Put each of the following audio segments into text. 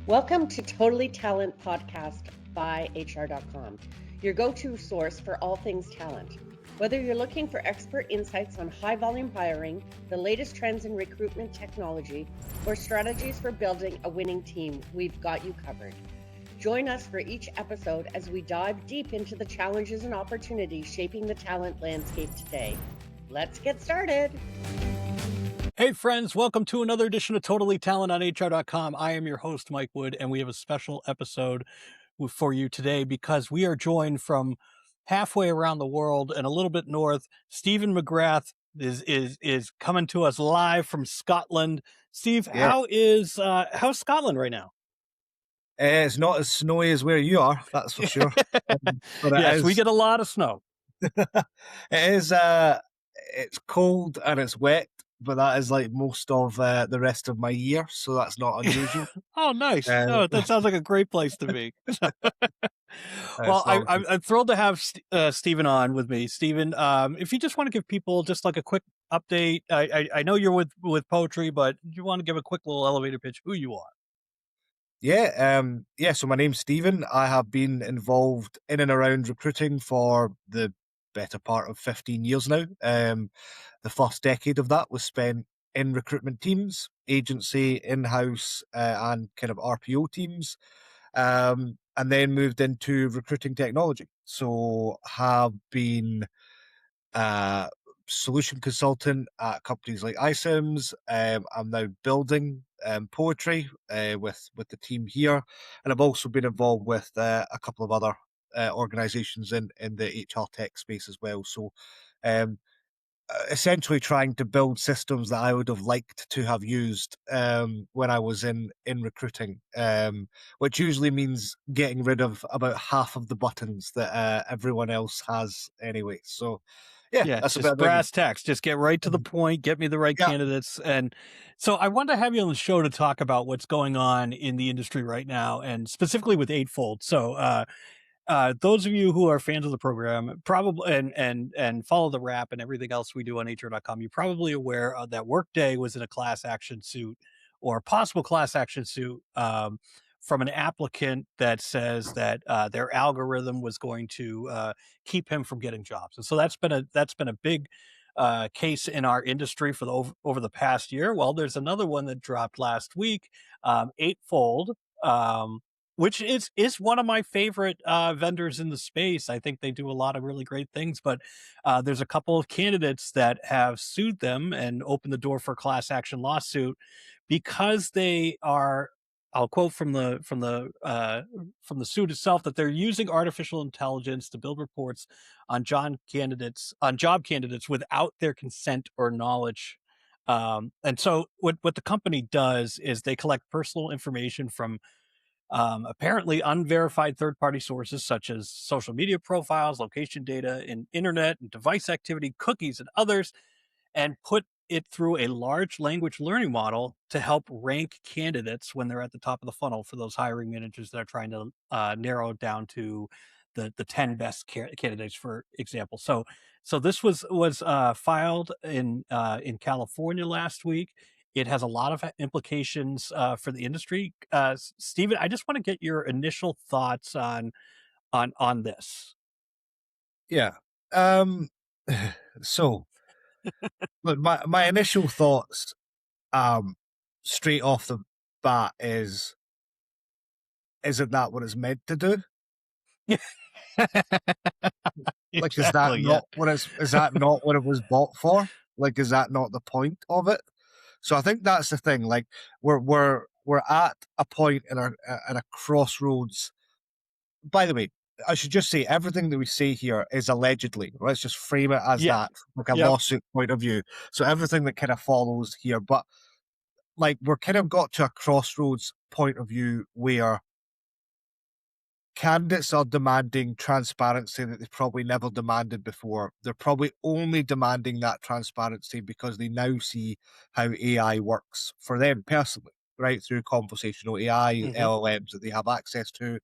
Welcome to Totally Talent Podcast by HR.com, your go-to source for all things talent. Whether you're looking for expert insights on high-volume hiring, the latest trends in recruitment technology, or strategies for building a winning team, we've got you covered. Join us for each episode as we dive deep into the challenges and opportunities shaping the talent landscape today. Let's get started. Hey friends, welcome to another edition of Totally Talent on HR.com. I am your host, Mike Wood, and we have a special episode for you today because we are joined from halfway around the world and a little bit north. Stephen McGrath is coming to us live from Scotland. Steve, how's Scotland right now? It's not as snowy as where you are, that's for sure. But yes, we get a lot of snow. It is. It's cold and it's wet, but that is like most of the rest of my year, so that's not unusual. Oh, nice. That sounds like a great place to be. Well, I'm thrilled to have Stephen on with me. Stephen, if you just want to give people just like a quick update, I know you're with poetry, but you want to give a quick little elevator pitch who you are. So my name's Stephen. I have been involved in and around recruiting for the better part of 15 years now. The first decade of that was spent in recruitment teams, agency, in-house, and kind of RPO teams, and then moved into recruiting technology. So have been solution consultant at companies like iCIMS. I'm now building poetry with the team here, and I've also been involved with a couple of other organizations in the HR tech space as well. So essentially trying to build systems that I would have liked to have used when I was in recruiting, which usually means getting rid of about half of the buttons that everyone else has anyway. So yeah, that's just brass tacks. Just get right to the point, get me the right candidates. And so I want to have you on the show to talk about what's going on in the industry right now, and specifically with Eightfold. So those of you who are fans of the program probably and follow the rap and everything else we do on HR.com, you're probably aware that Workday was in a class action suit or possible class action suit from an applicant that says that their algorithm was going to keep him from getting jobs. And so that's been a big case in our industry for over the past year. Well, there's another one that dropped last week, Eightfold, which is one of my favorite vendors in the space. I think they do a lot of really great things, but there's a couple of candidates that have sued them and opened the door for a class action lawsuit because they are, I'll quote from the suit itself, that they're using artificial intelligence to build reports on job candidates without their consent or knowledge. And so what the company does is they collect personal information from apparently unverified third-party sources such as social media profiles, location data, and internet and device activity, cookies, and others, and put it through a large language learning model to help rank candidates when they're at the top of the funnel for those hiring managers that are trying to narrow it down to the 10 best candidates, for example. So this was filed in California last week. It has a lot of implications for the industry. Stephen, I just want to get your initial thoughts on this. Yeah. So, look, my initial thoughts, straight off the bat, isn't that what it's meant to do? Like, is that not what it was bought for? Like, is that not the point of it? So I think that's the thing. Like, we're at a point in a crossroads. By the way, I should just say everything that we say here is allegedly. Let's just frame it as that, like a lawsuit point of view. So everything that kind of follows here, but like we're kind of got to a crossroads point of view where candidates are demanding transparency that they probably never demanded before. They're probably only demanding that transparency because they now see how AI works for them personally, right? Through conversational AI, LLMs that they have access to.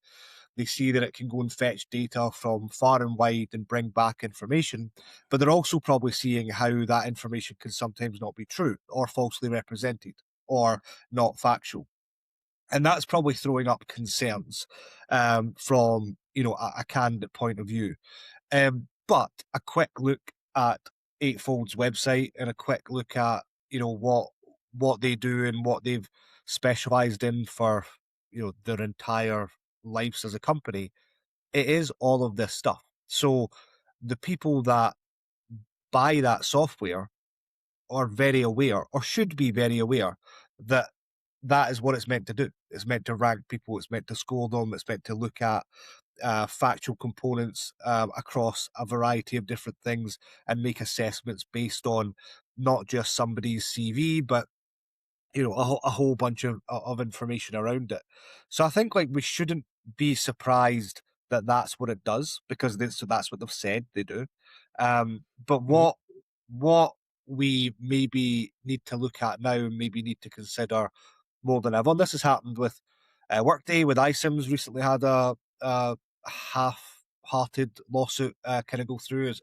They see that it can go and fetch data from far and wide and bring back information, but they're also probably seeing how that information can sometimes not be true or falsely represented or not factual. And that's probably throwing up concerns from, a candidate point of view. But a quick look at Eightfold's website and a quick look at, what they do and what they've specialized in for, their entire lives as a company, it is all of this stuff. So the people that buy that software are very aware, or should be very aware, that that is what it's meant to do. It's meant to rank people. It's meant to score them. It's meant to look at factual components across a variety of different things and make assessments based on not just somebody's CV, but a whole bunch of information around it. So I think we shouldn't be surprised that that's what it does, because that's what they've said they do. But what we maybe need to look at now, and maybe need to consider more than ever, and this has happened with Workday, with iSIMS recently had a half-hearted lawsuit kind of go through as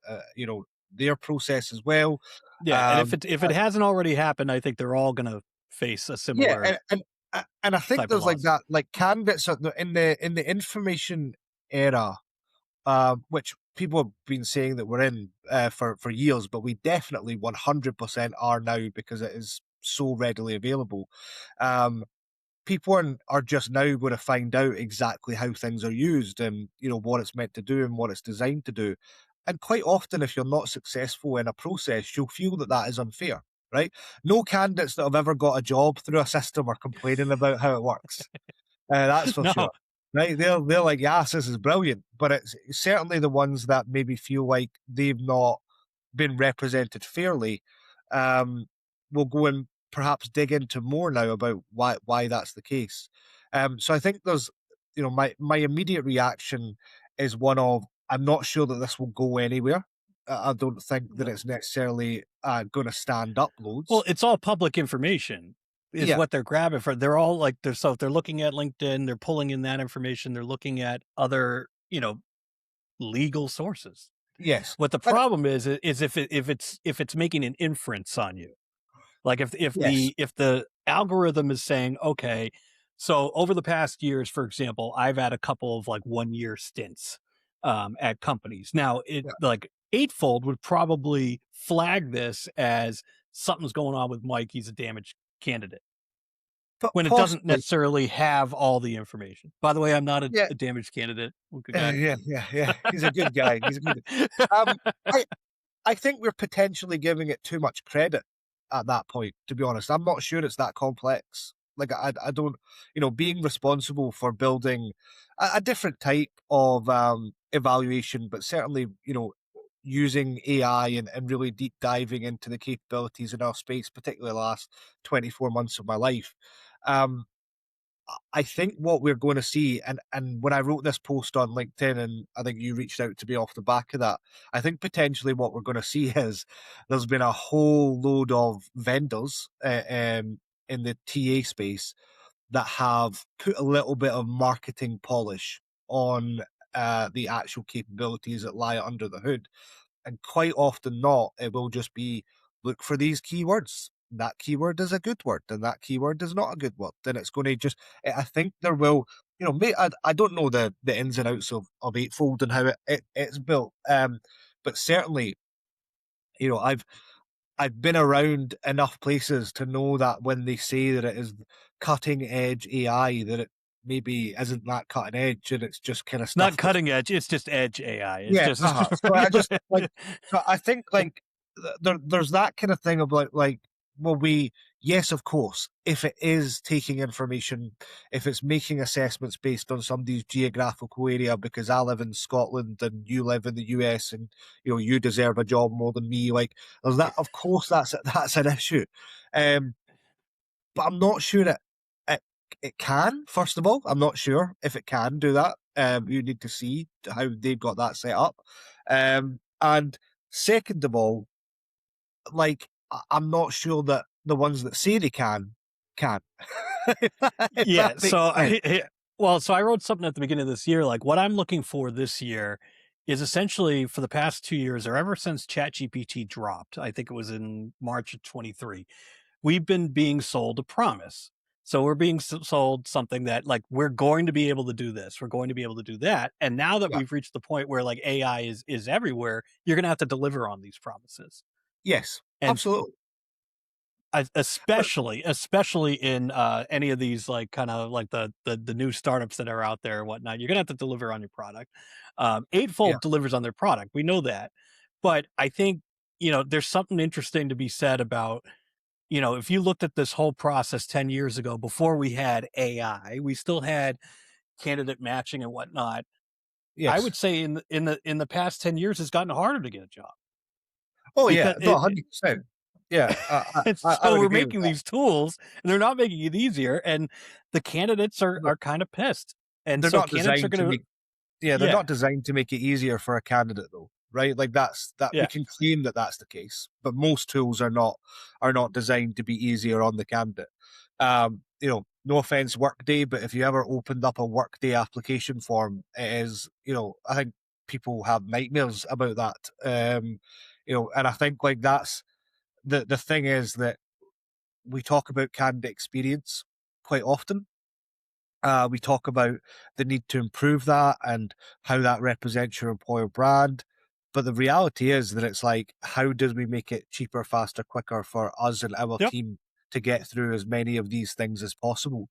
their process as well. Yeah, and if it hasn't already happened, I think they're all going to face a similar. Yeah, and I think there's candidates in the information era, which people have been saying that we're in for years, but we definitely 100% are now, because it is so readily available. People are just now going to find out exactly how things are used and what it's meant to do and what it's designed to do. And quite often, if you're not successful in a process, you'll feel that is unfair, right? No candidates that have ever got a job through a system are complaining about how it works. That's for sure. Right? They're like, yes, this is brilliant. But it's certainly the ones that maybe feel like they've not been represented fairly, will go and perhaps dig into more now about why that's the case. So I think there's, my immediate reaction is one of, I'm not sure that this will go anywhere. I don't think that it's necessarily going to stand up loads. Well, it's all public information is what they're grabbing for. They're all like, so if they're looking at LinkedIn, they're pulling in that information. They're looking at other, legal sources. Yes. What the problem is if it's making an inference on you. Like if the algorithm is saying, okay, so over the past years, for example, I've had a couple of 1-year stints at companies. Now like Eightfold would probably flag this as something's going on with Mike. He's a damaged candidate. But when it doesn't necessarily have all the information. By the way, I'm not a damaged candidate. Yeah. He's a good guy. He's a good. I think we're potentially giving it too much credit at that point, to be honest. I'm not sure it's that complex. I don't, being responsible for building a different type of evaluation, but certainly, using AI and really deep diving into the capabilities in our space, particularly the last 24 months of my life. I think what we're going to see, and when I wrote this post on LinkedIn, and I think you reached out to me off the back of that, I think potentially what we're going to see is there's been a whole load of vendors in the TA space that have put a little bit of marketing polish on the actual capabilities that lie under the hood. And quite often not, it will just be, look for these keywords. That keyword is a good word, and that keyword is not a good word. Then it's going to just, I think there will, I don't know the ins and outs of Eightfold and how it's built. But certainly, I've been around enough places to know that when they say that it is cutting edge AI, that it maybe isn't that cutting edge, and it's just kind of stuff. Not cutting edge, it's just edge AI. It's so I think there's that kind of thing about yes, of course, if it is taking information, if it's making assessments based on somebody's geographical area, because I live in Scotland and you live in the US, and you deserve a job more than me, there's that. Of course, that's an issue, but I'm not sure it can. First of all, I'm not sure if it can do that. You need to see how they've got that set up, and second of all, I'm not sure that the ones that say they can. Yeah. So I wrote something at the beginning of this year. What I'm looking for this year is essentially, for the past 2 years, or ever since ChatGPT dropped, I think it was in March of 23, we've been being sold a promise. So we're being sold something that like, we're going to be able to do this, we're going to be able to do that. And now that Yeah. we've reached the point where like AI is everywhere, you're going to have to deliver on these promises. Yes, And absolutely. especially in any of these like kind of like the new startups that are out there and whatnot, you're gonna have to deliver on your product. Yeah. Eightfold delivers on their product, we know that, but I think, there's something interesting to be said about, if you looked at this whole process 10 years ago before we had AI, we still had candidate matching and whatnot. I would Yes. say in the past 10 years it's gotten harder to get a job Oh yeah. because No, it 100%. Yeah. and I so would we're agree with making that. these tools and they're not making it easier. And the candidates No, are kind of pissed. And they're so not candidates are designed to going to, make. Yeah, they're yeah, not designed to make it easier for a candidate though, right? Like that we yeah. can claim that that's the case, but most tools are not designed to be easier on the candidate. No offense, Workday, but if you ever opened up a Workday application form, it is, I think people have nightmares about that. And I think like that's the thing is that we talk about candidate experience quite often. We talk about the need to improve that and how that represents your employer brand. But the reality is that it's like, how do we make it cheaper, faster, quicker for us and our Yep. team to get through as many of these things as possible?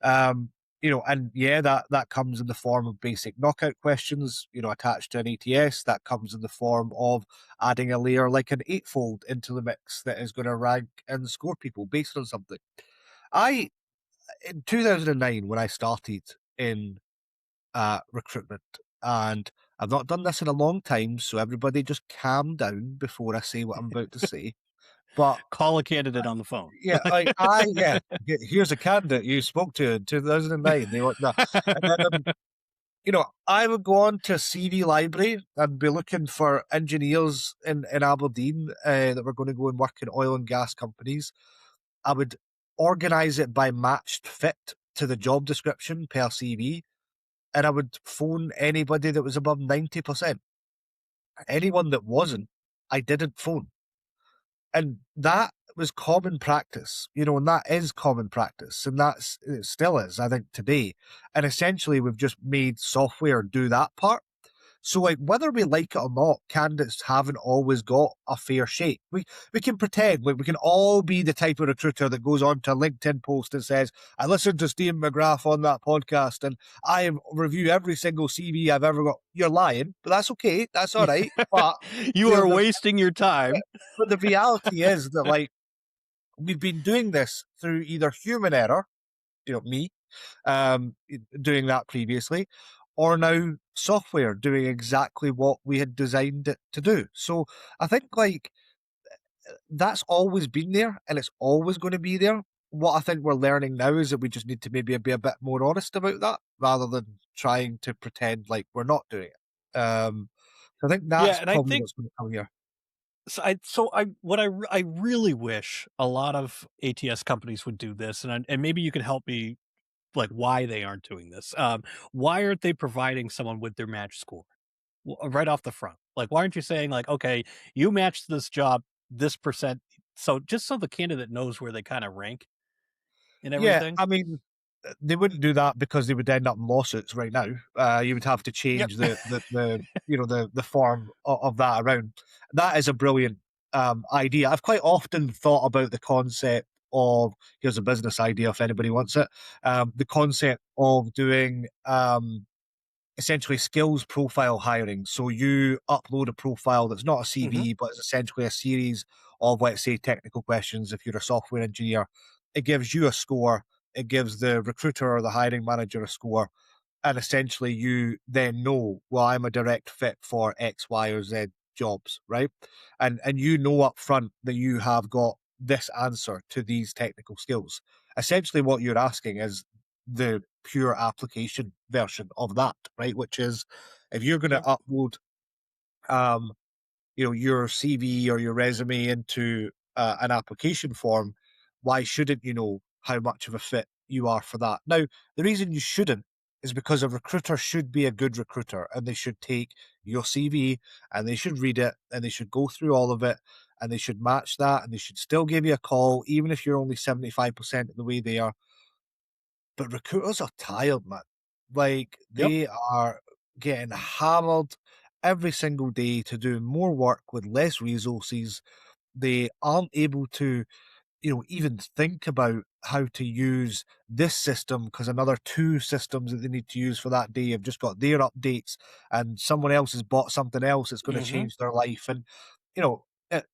And yeah, that comes in the form of basic knockout questions, attached to an ATS. That comes in the form of adding a layer like an eightfold into the mix that is going to rank and score people based on something. I In 2009 when I started in recruitment, and I've not done this in a long time, so everybody just calm down before I say what I'm about to say. But Call a candidate on the phone. yeah, here's a candidate you spoke to in 2009. They want that, and then I would go on to CV library and be looking for engineers in Aberdeen that were going to go and work in oil and gas companies. I would organize it by matched fit to the job description per CV, and I would phone anybody that was above 90%. Anyone that wasn't, I didn't phone. And that was common practice, and that is common practice. And it still is, I think, today. And essentially, we've just made software do that part. So, like, whether we like it or not, candidates haven't always got a fair shake. We can pretend, like, we can all be the type of recruiter that goes on to a LinkedIn post and says, I listened to Stephen McGrath on that podcast and I review every single CV I've ever got. You're lying, but that's okay. That's all right. But You you know, are the, wasting your time. but the reality is that, like, we've been doing this through either human error, me, um, doing that previously, or now software doing exactly what we had designed it to do. So I think like that's always been there and it's always going to be there. What I think we're learning now is that we just need to maybe be a bit more honest about that rather than trying to pretend like we're not doing it. So I think Yeah. that's And I probably think, what's going to come here. I really wish a lot of ATS companies would do this. And maybe you could help me like why they aren't doing this. Why aren't they providing someone with their match score? Right off the front. Like, why aren't you saying like, okay, you matched this job this percent, so just so the candidate knows where they kind of rank and Yeah, everything. I mean, they wouldn't do that because they would end up in lawsuits right now. You would have to Yep. change the form of that around. That is a brilliant idea. I've quite often thought about the concept of, here's a business idea if anybody wants it. The concept of doing essentially skills profile hiring. So you upload a profile that's not a Mhm. CV, but it's essentially a series of, let's say, technical questions. If you're a software engineer, it gives you a score. It gives the recruiter or the hiring manager a score. And essentially you then know, well, I'm a direct fit for X, Y, or Z jobs, right? And you know up front that you have got this answer to these technical skills. Essentially what you're asking is the pure application version of that, right? Which is if you're going to Yeah. upload um your CV or your resume into an application form, why shouldn't you know how much of a fit you are for that? Now, the reason you shouldn't is because a recruiter should be a good recruiter and they should take your CV and they should read it and they should go through all of it and they should match that and they should still give you a call, even if you're only 75% of the way there. but recruiters are tired, man. Like, they are getting hammered every single day to do more work with less resources. They aren't able to, even think about how to use this system because another 2 systems that they need to use for that day have just got their updates, and someone else has bought something else that's going to change their life. And, it,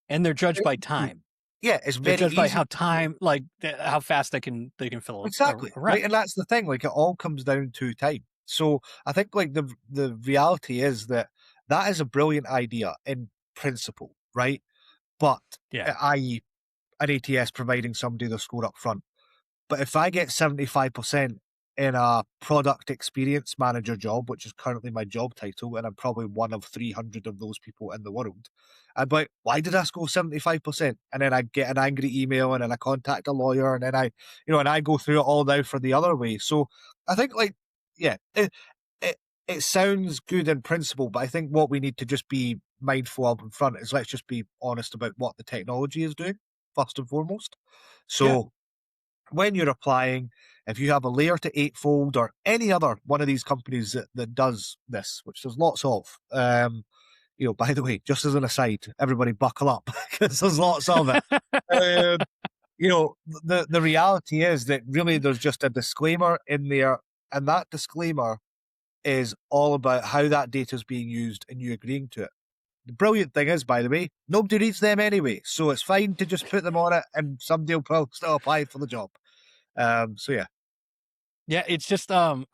and they're judged by time. Yeah, it's They're very judged easy. by how fast they can fill Exactly. a Right. And that's the thing. Like, it all comes down to time. So I think, like, the reality is that is a brilliant idea in principle, right? But i.e. an ATS providing somebody the score up front. But if I get 75% in a product experience manager job, which is currently my job title, and I'm probably one of 300 of those people in the world, I'd be like, why did I score 75%? And then I get an angry email, and then I contact a lawyer, and then I go through it all now for the other way. So I think, like, yeah, it sounds good in principle, but I think what we need to just be mindful of in front is, let's just be honest about what the technology is doing, first and foremost. So when you're applying, if you have a layer to Eightfold or any other one of these companies that does this, which there's lots of, by the way, just as an aside, everybody buckle up because there's lots of it. The reality is that really there's just a disclaimer in there, and that disclaimer is all about how that data is being used and you agreeing to it. The brilliant thing is, by the way, nobody reads them anyway, so it's fine to just put them on it, and somebody will probably still apply for the job. So yeah. Yeah, it's just I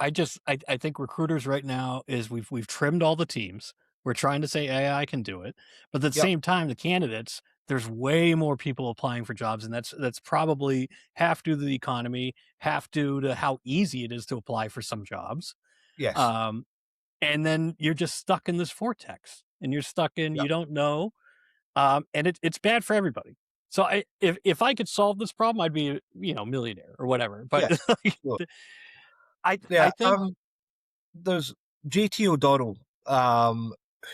think recruiters right now is we've trimmed all the teams. We're trying to say AI can do it, but at the same time, the candidates, there's way more people applying for jobs, and that's probably half due to the economy, half due to how easy it is to apply for some jobs. Yes. And then you're just stuck in this vortex, and you're stuck in you don't know, and it's bad for everybody. So if I could solve this problem, I'd be a millionaire or whatever. But Sure. I think there's JT O'Donnell,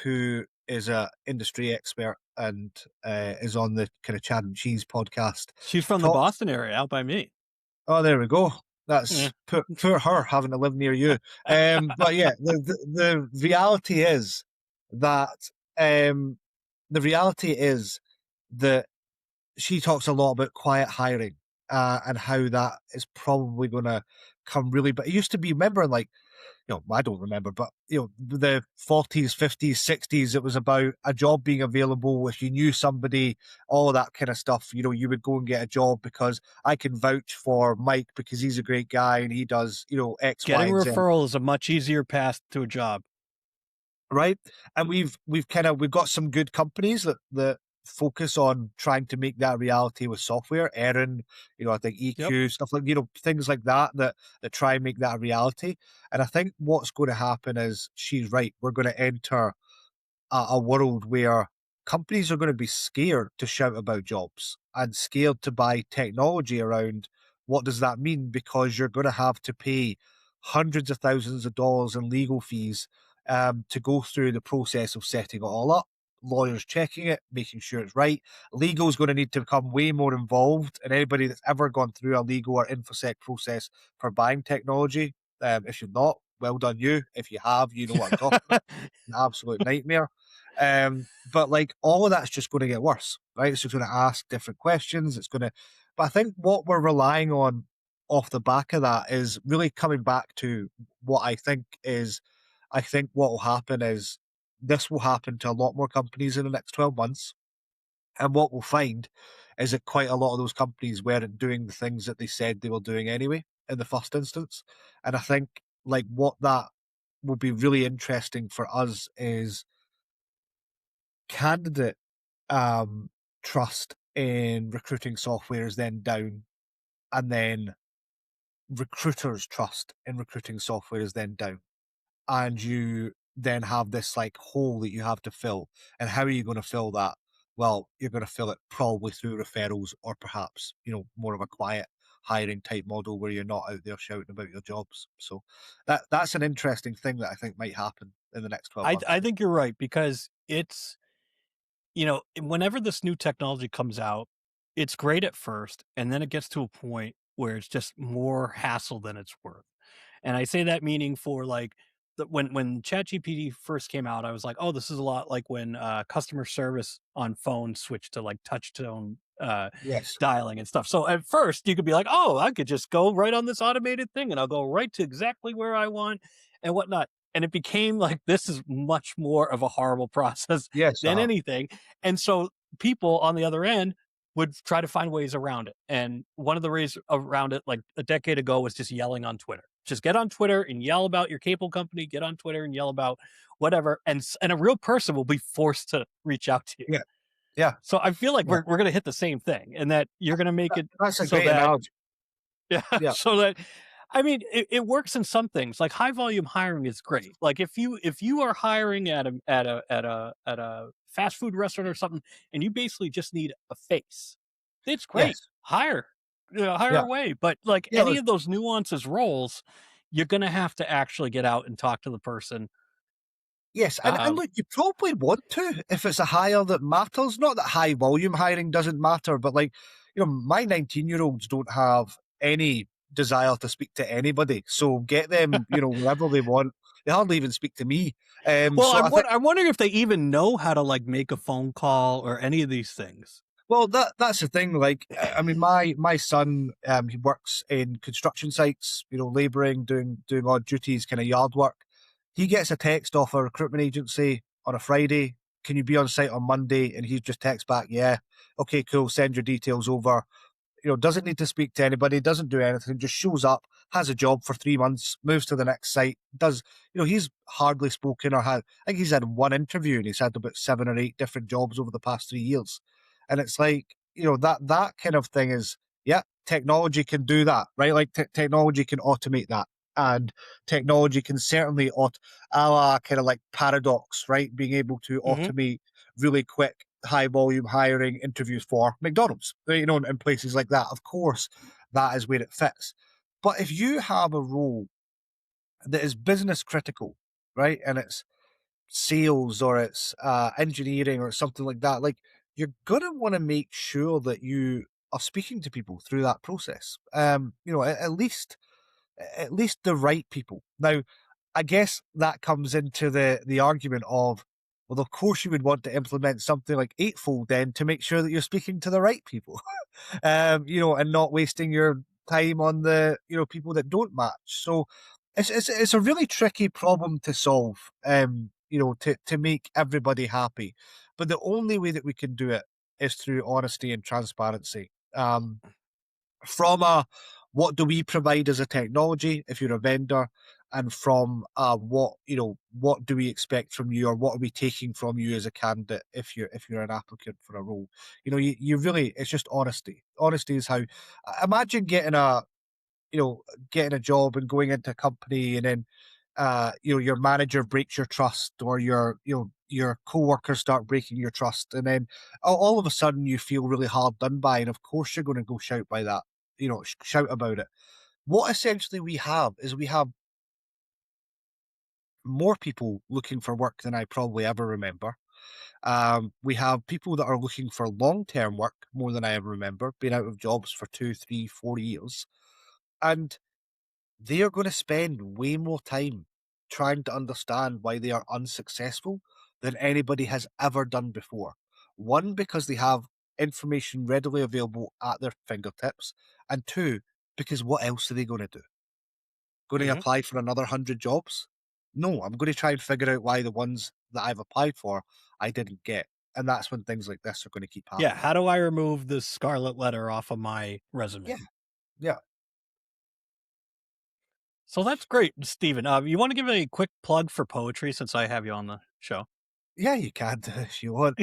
who is a industry expert and is on the kind of Chad and Cheese podcast. She's from the Boston area, out by me. Oh, there we go. That's poor her having to live near you. But yeah, the reality is that she talks a lot about quiet hiring and how that is probably going to come really. But it used to be, remember, like, I don't remember, but the 40s, 50s, 60s, it was about a job being available. If you knew somebody, all that kind of stuff, you would go and get a job because I can vouch for Mike because he's a great guy and he does, X, Getting Y, and Z. referral is a much easier path to a job. Right. And we've got some good companies that focus on trying to make that reality with software. Erin, I think EQ, stuff like, things like that try and make that a reality. And I think what's going to happen is, she's right, we're going to enter a world where companies are going to be scared to shout about jobs and scared to buy technology around what does that mean, because you're going to have to pay hundreds of thousands of dollars in legal fees to go through the process of setting it all up, lawyers checking it, making sure it's right. Legal is going to need to become way more involved, and anybody that's ever gone through a legal or infosec process for buying technology, if you're not, well done you. If you have, you know what I'm talking about. An absolute nightmare. But like, all of that's just going to get worse, right? It's just going to ask different questions. But I think what we're relying on off the back of that is really coming back to what I think what will happen is, this will happen to a lot more companies in the next 12 months. And what we'll find is that quite a lot of those companies weren't doing the things that they said they were doing anyway in the first instance. And I think, like, what that will be really interesting for us is candidate trust in recruiting software is then down, and then recruiters' trust in recruiting software is then down. And you then have this like hole that you have to fill. And how are you going to fill that? Well, you're going to fill it probably through referrals, or perhaps, more of a quiet hiring type model where you're not out there shouting about your jobs. So that's an interesting thing that I think might happen in the next 12 months. I think you're right, because it's, whenever this new technology comes out, it's great at first, and then it gets to a point where it's just more hassle than it's worth. And I say that meaning for like when ChatGPT first came out, I was like, oh, this is a lot like when customer service on phone switched to like touch tone Yes. dialing and stuff. So at first you could be like, oh, I could just go right on this automated thing and I'll go right to exactly where I want and whatnot. And it became like, this is much more of a horrible process Yes. than anything. And so people on the other end would try to find ways around it. And one of the ways around it, like a decade ago, was just yelling on Twitter. Just get on Twitter and yell about your cable company, get on Twitter and yell about whatever. And a real person will be forced to reach out to you. Yeah. Yeah. So I feel like we're going to hit the same thing, and that you're going to make it that's a so great that, analogy. Yeah. So that, I mean, it works in some things. Like high volume hiring is great. Like if you are hiring at a fast food restaurant or something, and you basically just need a face, it's great. Yes. Hire away. But like any of those nuances roles, you're going to have to actually get out and talk to the person. Yes, and look, you probably want to if it's a hire that matters. Not that high volume hiring doesn't matter, but like, my 19-year-olds don't have any desire to speak to anybody. So get them, wherever they want. They hardly even speak to me. Well, so I'm wondering if they even know how to like make a phone call or any of these things. Well, that's the thing. Like, I mean, my son, he works in construction sites, labouring, doing odd duties, kind of yard work. He gets a text off a recruitment agency on a Friday. Can you be on site on Monday? And he just texts back, yeah, okay, cool, send your details over. Doesn't need to speak to anybody, doesn't do anything, just shows up, has a job for 3 months, moves to the next site, he's hardly spoken I think he's had one interview and he's had about 7 or 8 different jobs over the past 3 years. And it's like, that kind of thing is, yeah, technology can do that, right? Like technology can automate that. And technology can certainly a la kind of like Paradox, right? Being able to automate really quick, high volume hiring interviews for McDonald's, and places like that. Of course, that is where it fits. But if you have a role that is business critical, right? And it's sales or it's engineering or something like that, like you're going to want to make sure that you are speaking to people through that process. At least the right people. Now, I guess that comes into the argument of, well, of course you would want to implement something like Eightfold then to make sure that you're speaking to the right people, and not wasting your time on the, people that don't match. So it's a really tricky problem to solve, to make everybody happy. But the only way that we can do it is through honesty and transparency. From what do we provide as a technology if you're a vendor, and from what do we expect from you, or what are we taking from you as a candidate if you're an applicant for a role. You really, it's just honesty. Honesty is how, imagine getting a job and going into a company, and then your manager breaks your trust, or your co-workers start breaking your trust, and then all of a sudden you feel really hard done by, and of course you're going to go shout about it. What essentially we have more people looking for work than I probably ever remember. We have people that are looking for long-term work more than I ever remember, being out of jobs for 2, 3, 4 years. And they are going to spend way more time trying to understand why they are unsuccessful than anybody has ever done before. One, because they have information readily available at their fingertips, and two, because what else are they going to do? Going to apply for another 100 jobs? No, I'm going to try and figure out why the ones that I've applied for I didn't get. And that's when things like this are going to keep happening. Yeah, how do I remove this scarlet letter off of my resume? Yeah. So that's great, Stephen. You want to give a quick plug for poetry since I have you on the show? Yeah, you can do if you want.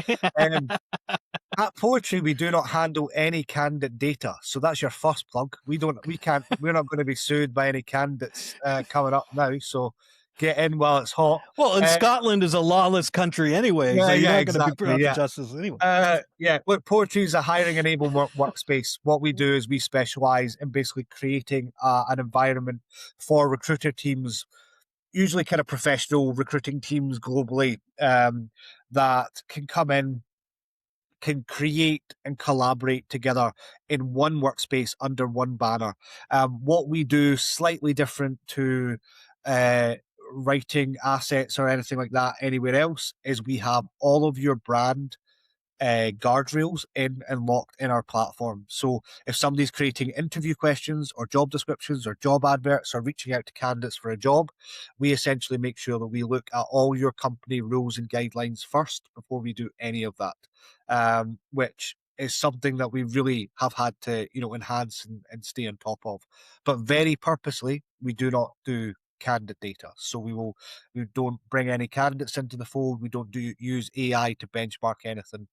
At Poetry, we do not handle any candidate data, so that's your first plug. We're not going to be sued by any candidates coming up now. So get in while it's hot. Well, and Scotland is a lawless country anyway, so you're not going to be brought to justice anyway. Look, Poetry is a hiring enablement workspace. What we do is we specialize in basically creating an environment for recruiter teams, usually kind of professional recruiting teams globally, that can come in, can create and collaborate together in one workspace under one banner. What we do slightly different to writing assets or anything like that anywhere else is we have all of your brand guardrails in and locked in our platform. So if somebody's creating interview questions or job descriptions or job adverts or reaching out to candidates for a job, we essentially make sure that we look at all your company rules and guidelines first before we do any of that, which is something that we really have had to, enhance and stay on top of. But very purposely, we do not do candidate data. So we don't bring any candidates into the fold. We don't use AI to benchmark anything.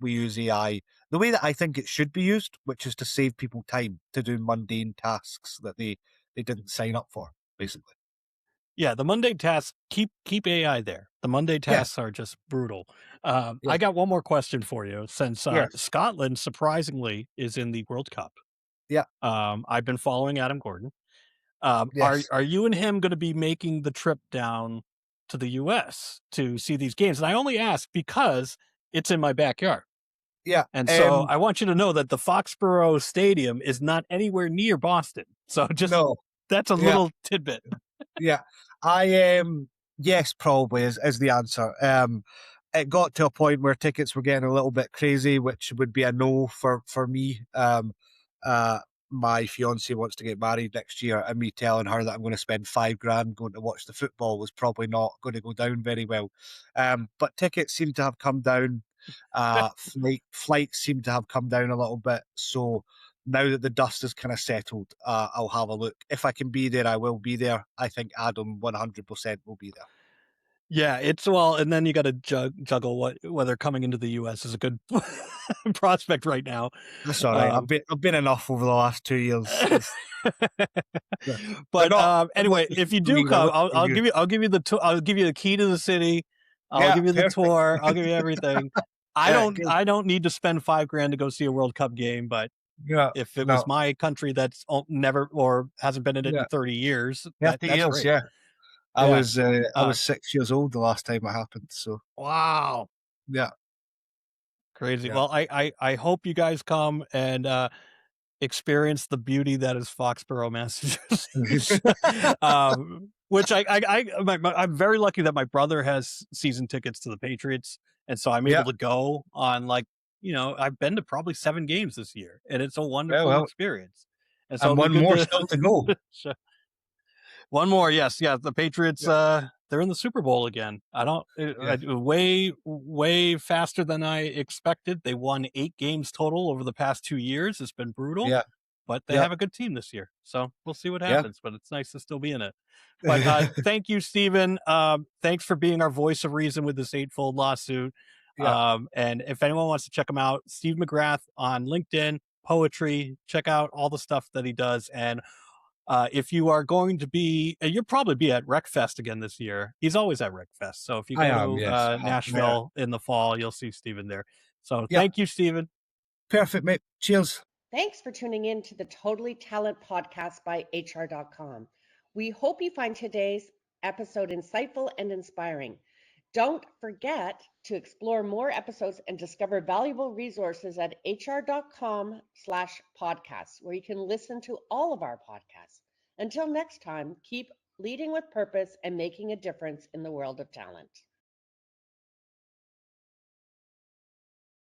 We use AI the way that I think it should be used, which is to save people time to do mundane tasks that they didn't sign up for, basically. Yeah, the mundane tasks, keep AI there. The mundane tasks are just brutal. I got one more question for you, since Scotland surprisingly is in the World Cup. Yeah. I've been following Adam Gordon. Yes. Are you and him going to be making the trip down to the US to see these games? And I only ask because it's in my backyard. Yeah. And so I want you to know that the Foxborough Stadium is not anywhere near Boston. So that's a little tidbit. Yeah. Yes, probably is the answer. It got to a point where tickets were getting a little bit crazy, which would be a no for me. My fiance wants to get married next year, and me telling her that I'm going to spend $5,000 going to watch the football was probably not going to go down very well. But tickets seem to have come down. Flights seem to have come down a little bit. So now that the dust has kind of settled, I'll have a look. If I can be there, I will be there. I think Adam 100% will be there. Yeah, and then you got to juggle whether coming into the US is a good prospect right now. That's all right. I've been enough over the last 2 years. But anyway, if you do come, I'll give you the key to the city. I'll give you the tour. I'll give you everything. I don't need to spend $5,000 to go see a World Cup game, but if it was my country that's never or hasn't been in it in 30 years, that's great. Yeah. I was 6 years old the last time it happened. So wow, yeah, crazy. Yeah. Well, I hope you guys come and experience the beauty that is Foxborough, Massachusetts. Which I'm very lucky that my brother has season tickets to the Patriots, and so I'm able to go on I've been to probably 7 games this year, and it's a wonderful experience. And so one more still to go. One more, yes. The Patriots, they're in the Super Bowl again. Way faster than I expected. They won 8 games total over the past 2 years. It's been brutal, but they have a good team this year. So we'll see what happens, but it's nice to still be in it. But thank you, Stephen. Thanks for being our voice of reason with this 8-fold lawsuit. And if anyone wants to check him out, Steve McGrath on LinkedIn, poetry, check out all the stuff that he does. And if you are going to be, you'll probably be at RecFest again this year. He's always at RecFest. So if you go to Nashville in the fall, you'll see Stephen there. So thank you, Stephen. Perfect, mate. Cheers. Thanks for tuning in to the Totally Talent podcast by HR.com. We hope you find today's episode insightful and inspiring. Don't forget to explore more episodes and discover valuable resources at hr.com/podcasts, where you can listen to all of our podcasts. Until next time, keep leading with purpose and making a difference in the world of talent.